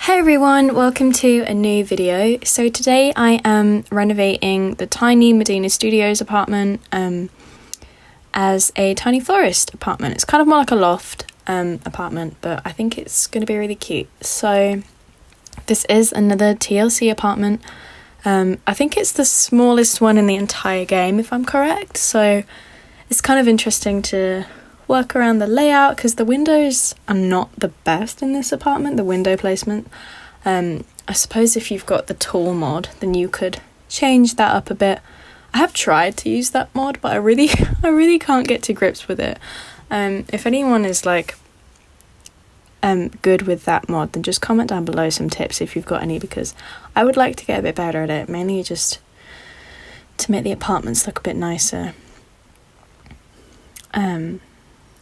Hey everyone, welcome to a new video. So today I am renovating the tiny Medina Studios apartment as a tiny florist apartment. It's kind of more like a loft apartment, but I think it's going to be really cute. So this is another TLC apartment. I think it's the smallest one in the entire game, if I'm correct. So it's kind of interesting to work around the layout because the windows are not the best in this apartment, the window placement. I suppose if you've got the tool mod, then you could change that up a bit. I have tried to use that mod, but I really can't get to grips with it. If anyone is like good with that mod, then just comment down below some tips if you've got any, because I would like to get a bit better at it, mainly just to make the apartments look a bit nicer.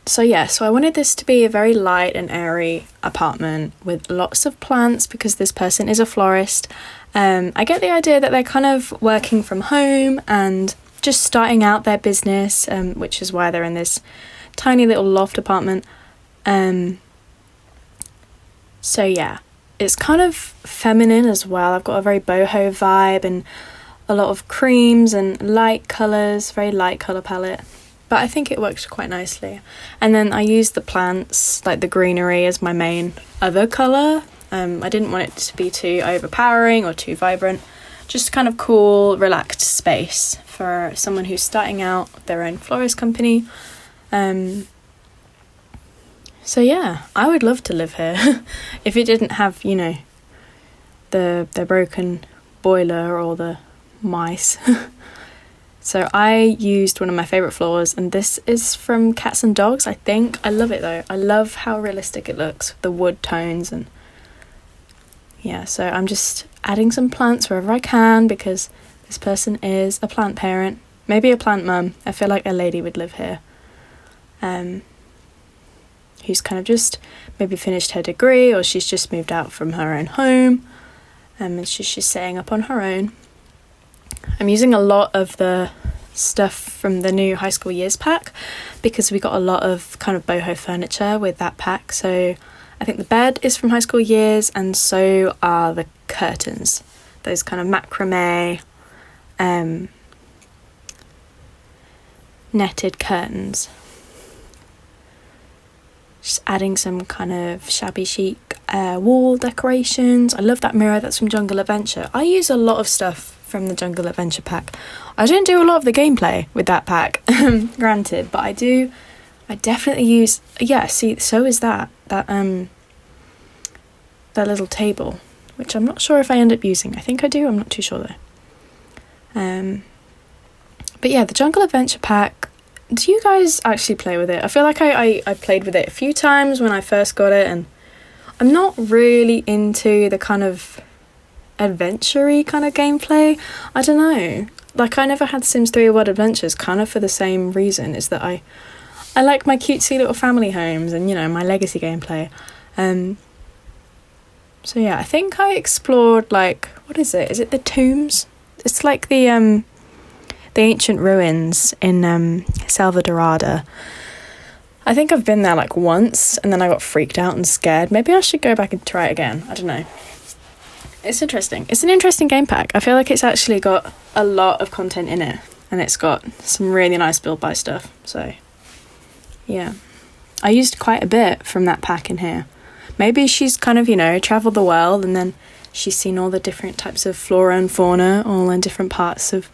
So I wanted this to be a very light and airy apartment with lots of plants because this person is a florist. I get the idea that they're kind of working from home and just starting out their business, which is why they're in this tiny little loft apartment. It's kind of feminine as well. I've got a very boho vibe and a lot of creams and light colours, very light colour palette. But I think it works quite nicely. And then I used the plants, like the greenery, as my main other colour. I didn't want it to be too overpowering or too vibrant. Just kind of cool, relaxed space for someone who's starting out their own florist company. I would love to live here. If it didn't have, the broken boiler or the mice. So I used one of my favourite floors, and this is from Cats and Dogs, I think. I love it though. I love how realistic it looks, the wood tones, and so I'm just adding some plants wherever I can because this person is a plant parent, maybe a plant mum. I feel like a lady would live here, who's kind of just maybe finished her degree, or she's just moved out from her own home, and she's setting up on her own. I'm using a lot of the stuff from the new high school years pack because we got a lot of kind of boho furniture with that pack. So I think the bed is from high school years, and so are the curtains, those kind of macrame netted curtains. Just adding some kind of shabby chic wall decorations. I love that mirror, that's from Jungle Adventure. I use a lot of stuff from the Jungle Adventure pack. I don't do a lot of the gameplay with that pack, granted, but I definitely use, so is that little table, which I'm not sure if I end up using. I think I do, I'm not too sure though. The Jungle Adventure pack, do you guys actually play with it? I feel like I played with it a few times when I first got it, and I'm not really into the kind of adventure-y kind of gameplay. I don't know. Like, I never had Sims 3 World Adventures, kind of for the same reason, is that I like my cutesy little family homes and, my legacy gameplay. I think I explored, like, what is it? Is it the tombs? It's like the ancient ruins in Selva Dorada. I think I've been there like once and then I got freaked out and scared. Maybe I should go back and try it again. I don't know. It's interesting. It's an interesting game pack. I feel like it's actually got a lot of content in it, and it's got some really nice build by stuff. So I used quite a bit from that pack in here. Maybe she's kind of, travelled the world, and then she's seen all the different types of flora and fauna all in different parts of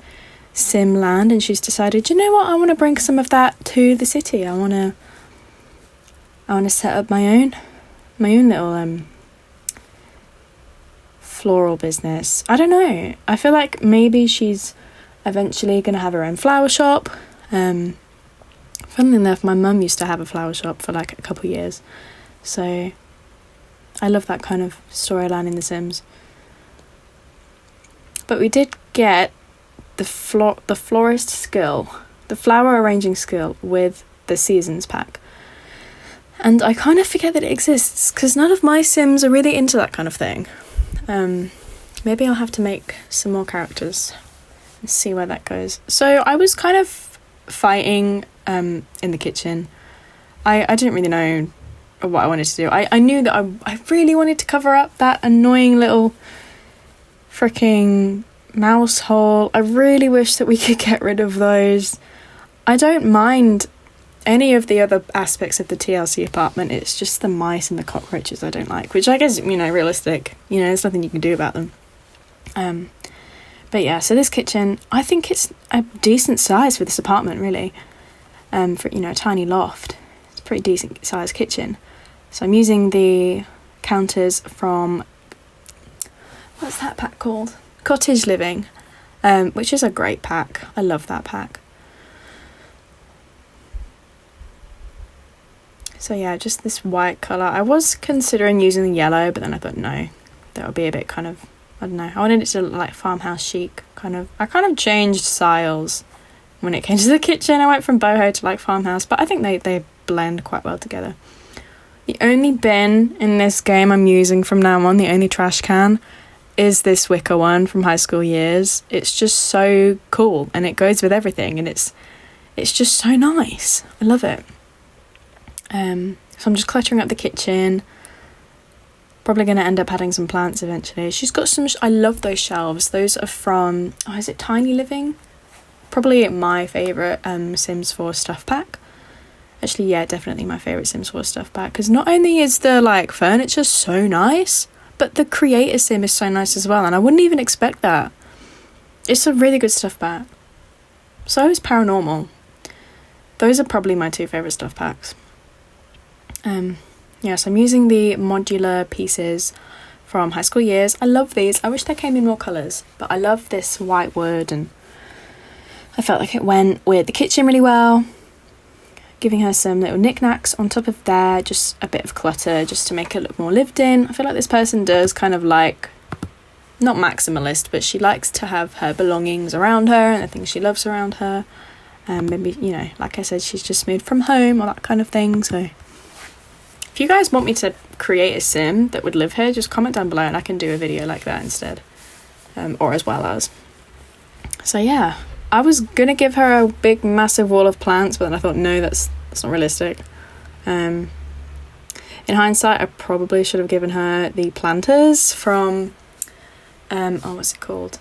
Sim land, and she's decided, you know what, I want to bring some of that to the city. I want to set up my own little floral business. I don't know. I feel like maybe she's eventually going to have her own flower shop. Funnily enough, my mum used to have a flower shop for like a couple of years. So I love that kind of storyline in The Sims. But we did get the florist skill, the flower arranging skill with the seasons pack. And I kind of forget that it exists because none of my Sims are really into that kind of thing. Maybe I'll have to make some more characters and see where that goes. So I was kind of fighting in the kitchen. I didn't really know what I wanted to do. I knew that I really wanted to cover up that annoying little freaking mouse hole. I really wish that we could get rid of those. I don't mind any of the other aspects of the TLC apartment. It's just the mice and the cockroaches I don't like, which I guess, realistic. There's nothing you can do about them. But yeah, so this kitchen, I think it's a decent size for this apartment, really. For, a tiny loft. It's a pretty decent sized kitchen. So I'm using the counters from, what's that pack called? Cottage Living, which is a great pack. I love that pack. So yeah, just this white colour. I was considering using the yellow, but then I thought no, that would be a bit kind of, I don't know. I wanted it to look like farmhouse chic, kind of. I kind of changed styles when it came to the kitchen. I went from boho to like farmhouse, but I think they blend quite well together. The only bin in this game I'm using from now on, the only trash can, is this wicker one from high school years. It's just so cool, and it goes with everything, and it's just so nice. I love it. So I'm just cluttering up the kitchen. Probably going to end up adding some plants eventually. She's got some, I love those shelves. Those are from, is it Tiny Living? Probably my favourite Sims 4 stuff pack. Actually, yeah, definitely my favourite Sims 4 stuff pack. Because not only is the furniture so nice, but the creator sim is so nice as well. And I wouldn't even expect that. It's a really good stuff pack. So is Paranormal. Those are probably my two favourite stuff packs. Yes, I'm using the modular pieces from high school years. I love these. I wish they came in more colours, but I love this white wood, and I felt like it went with the kitchen really well. Giving her some little knickknacks on top of there, just a bit of clutter just to make it look more lived in. I feel like this person does kind of like, not maximalist, but she likes to have her belongings around her and the things she loves around her. Maybe, like I said, she's just moved from home or that kind of thing, so if you guys want me to create a sim that would live here, just comment down below and I can do a video like that instead. Or as well as. So yeah, I was going to give her a big massive wall of plants, but then I thought, no, that's not realistic. In hindsight, I probably should have given her the planters from, what's it called?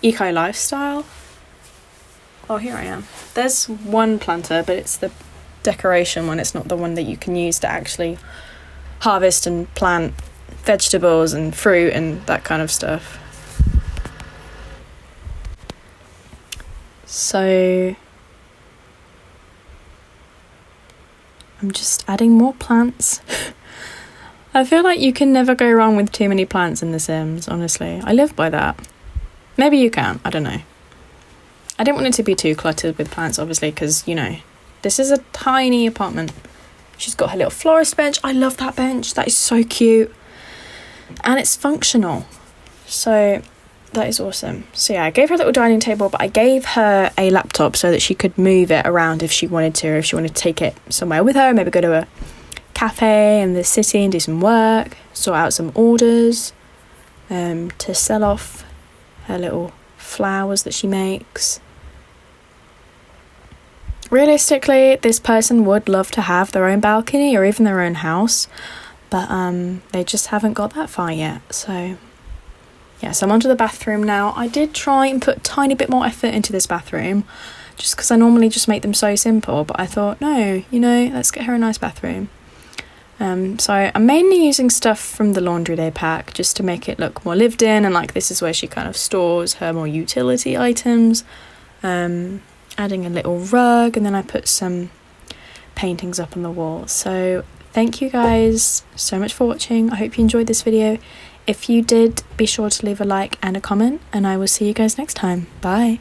Eco Lifestyle. Oh, here I am. There's one planter, but it's the decoration one. It's not the one that you can use to actually harvest and plant vegetables and fruit and that kind of stuff. So I'm just adding more plants. I feel like you can never go wrong with too many plants in The Sims, honestly. I live by that. Maybe you can, I don't know. I didn't want it to be too cluttered with plants, obviously, because, this is a tiny apartment. She's got her little florist bench. I love that bench. That is so cute. And it's functional. So that is awesome. So yeah, I gave her a little dining table, but I gave her a laptop so that she could move it around if she wanted to, or if she wanted to take it somewhere with her, maybe go to a cafe in the city and do some work, sort out some orders, to sell off her little flowers that she makes. Realistically, this person would love to have their own balcony or even their own house, but they just haven't got that far yet. So yeah, so I'm onto the bathroom now. I did try and put a tiny bit more effort into this bathroom, just because I normally just make them so simple, but I thought, no, let's get her a nice bathroom. So I'm mainly using stuff from the laundry day pack just to make it look more lived in, and like this is where she kind of stores her more utility items. Adding a little rug, and then I put some paintings up on the wall. So thank you guys so much for watching. I hope you enjoyed this video. If you did, be sure to leave a like and a comment, and I will see you guys next time. Bye.